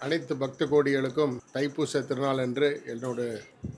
அனைத்து பக்த கோடிகளுக்கும் தைப்பூச திருநாள் என்று என்னோட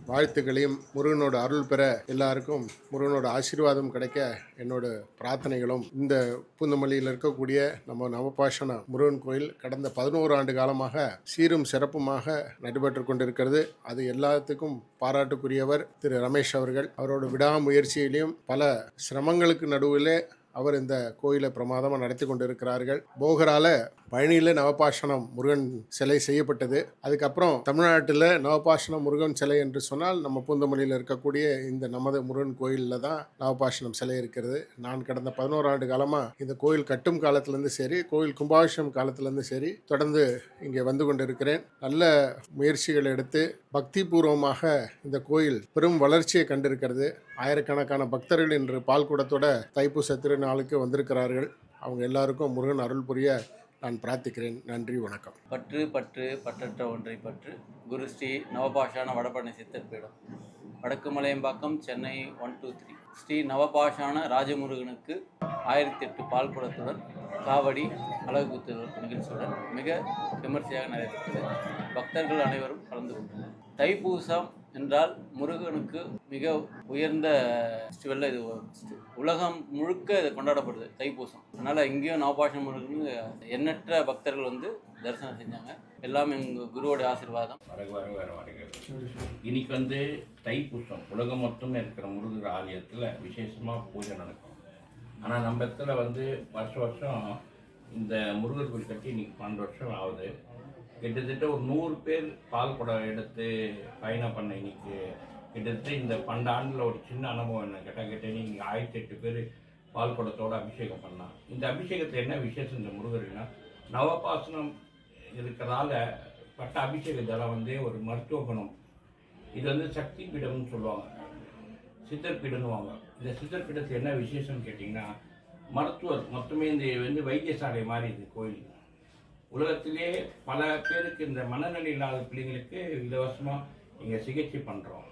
வாழ்த்துக்களையும் முருகனோட அருள் பெற எல்லாருக்கும் முருகனோட ஆசீர்வாதம் கிடைக்க என்னோட பிரார்த்தனைகளும். இந்த பூந்தமல்லியில் இருக்கக்கூடிய நம்ம நவபாஷண முருகன் கோயில் கடந்த 11 ஆண்டு காலமாக சீரும் சிறப்புமாக நடைபெற்று கொண்டிருக்கிறது. அது எல்லாத்துக்கும் பாராட்டுக்குரியவர் திரு ரமேஷ் அவர்கள். அவரோட விடாமுயற்சியிலையும் பல சிரமங்களுக்கு நடுவிலே அவர் இந்த கோயிலை பிரமாதமாக நடத்தி கொண்டிருக்கிறார்கள். போகரால பழனியில் நவபாஷணம் முருகன் சிலை செய்யப்பட்டது. அதுக்கப்புறம் தமிழ்நாட்டில் நவபாஷண முருகன் சிலை என்று சொன்னால் நம்ம பூந்தமல்லியில் இருக்கக்கூடிய இந்த நமது முருகன் கோயிலில் தான் நவபாஷணம் சிலை இருக்கிறது. நான் கடந்த 11 ஆண்டு காலமாக இந்த கோயில் கட்டும் காலத்திலேருந்து சரி, கோயில் கும்பாபிஷேகம் காலத்திலேருந்து சரி தொடர்ந்து இங்கே வந்து கொண்டிருக்கிறேன். நல்ல முயற்சிகள் எடுத்து பக்தி பூர்வமாக இந்த கோயில் பெரும் வளர்ச்சியை கண்டிருக்கிறது. ஆயிரக்கணக்கான பக்தர்கள் இன்று பால்குடத்தோட தைப்பூச திருநாளுக்கு வந்திருக்கிறார்கள். அவங்க எல்லாருக்கும் முருகன் அருள் புரிய நான் பிரார்த்திக்கிறேன். நன்றி, வணக்கம். பற்று பற்று பற்றற்ற ஒன்றை பற்று. குரு ஸ்ரீ நவபாஷான வடபழனி சித்தர் பீடம், வடக்கு மலையம்பாக்கம், சென்னை 123. ஸ்ரீ நவபாஷான ராஜமுருகனுக்கு 1008 பால்குடத்துடன் காவடி அழகு குத்துதல் நிகழ்ச்சியுடன் மிக விமர்சையாக நடைபெற்றது. பக்தர்கள் அனைவரும் கலந்து கொண்டனர். தைப்பூசம் என்றால் முருகனுக்கு மிக உயர்ந்த ஃபெஸ்டிவலில் இது உலகம் முழுக்க இது கொண்டாடப்படுது தைப்பூசம். அதனால் இங்கேயும் நவபாஷண முருகனுக்கு எண்ணற்ற பக்தர்கள் வந்து தரிசனம் செஞ்சாங்க. எல்லாமே எங்கள் குருவோட ஆசீர்வாதம். இன்னைக்கு வந்து தைப்பூசம் உலகம் மொத்தமே இருக்கிற முருகர் ஆலயத்தில் விசேஷமாக பூஜை நடக்கும். ஆனால் நம்ம இடத்துல வந்து வருஷம் இந்த முருகர் கோயில் கட்டி இன்னைக்கு 12 வருஷம் ஆகுது. கிட்டத்தட்ட ஒரு 100 பேர் பால் குடம் எடுத்து பயணம் பண்ண இன்னைக்கு கிட்டத்தட்ட இந்த 12 ஆண்டில் ஒரு சின்ன அனுபவம் என்ன கேட்டால் நீங்கள் 1008 பேர் பால் குடத்தோடு அபிஷேகம் பண்ணலாம். இந்த அபிஷேகத்தில் என்ன விசேஷம் இந்த முருகர்னா, நவபாசனம் இருக்கிறதால பட்ட அபிஷேக ஜலம் வந்து ஒரு மருத்துவ குணம். இது வந்து சக்தி பீடம்னு சொல்லுவாங்க, சித்தர் பீடம்னுவாங்க. இந்த சித்தர் பீடத்தில் என்ன விசேஷம்னு கேட்டிங்கன்னா, மருத்துவர் மொத்தமே இந்த வந்து வைத்தியசாலை மாதிரி இது கோயில். உலகத்திலே பல பேருக்கு இந்த மனநிலை இல்லாத பிள்ளைங்களுக்கு இலவசமாக இங்கே சிகிச்சை பண்ணுறோம்.